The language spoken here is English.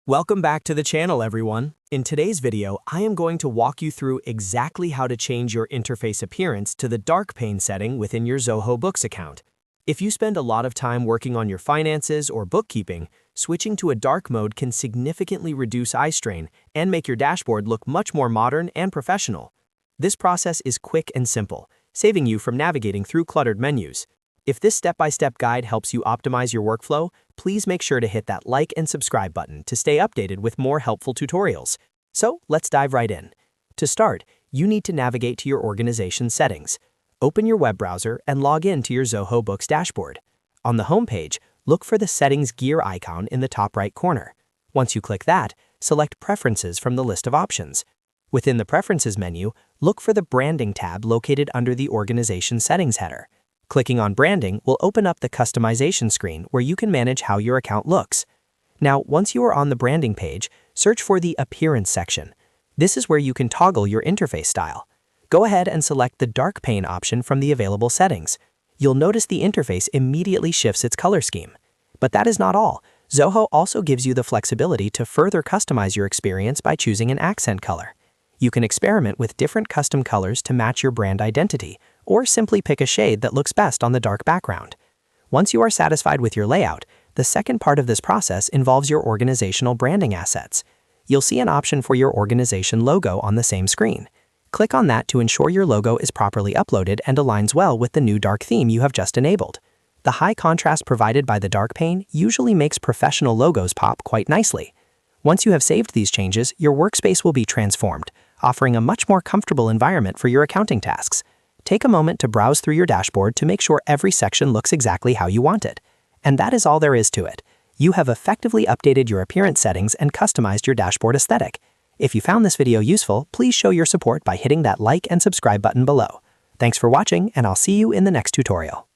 Welcome back to the channel, everyone. In today's video, I am going to walk you through exactly how to change your interface appearance to the Dark Pane setting within your Zoho Books account. If you spend a lot of time working on your finances or bookkeeping, switching to a dark mode can significantly reduce eye strain and make your dashboard look much more modern and professional. This process is quick and simple, saving you from navigating through cluttered menus. If this step-by-step guide helps you optimize your workflow, please make sure to hit that like and subscribe button to stay updated with more helpful tutorials. So let's dive right in. To start, you need to navigate to your organization settings. Open your web browser and log in to your Zoho Books dashboard. On the home page, look for the Settings gear icon in the top right corner. Once you click that, select Preferences from the list of options. Within the Preferences menu, look for the Branding tab located under the Organization Settings header. Clicking on Branding will open up the customization screen where you can manage how your account looks. Now, once you are on the branding page, search for the Appearance section. This is where you can toggle your interface style. Go ahead and select the Dark Pane option from the available settings. You'll notice the interface immediately shifts its color scheme. But that is not all. Zoho also gives you the flexibility to further customize your experience by choosing an accent color. You can experiment with different custom colors to match your brand identity, or simply pick a shade that looks best on the dark background. Once you are satisfied with your layout, the second part of this process involves your organizational branding assets. You'll see an option for your organization logo on the same screen. Click on that to ensure your logo is properly uploaded and aligns well with the new dark theme you have just enabled. The high contrast provided by the Dark Pane usually makes professional logos pop quite nicely. Once you have saved these changes, your workspace will be transformed, offering a much more comfortable environment for your accounting tasks. Take a moment to browse through your dashboard to make sure every section looks exactly how you want it. And that is all there is to it. You have effectively updated your appearance settings and customized your dashboard aesthetic. If you found this video useful, please show your support by hitting that like and subscribe button below. Thanks for watching, and I'll see you in the next tutorial.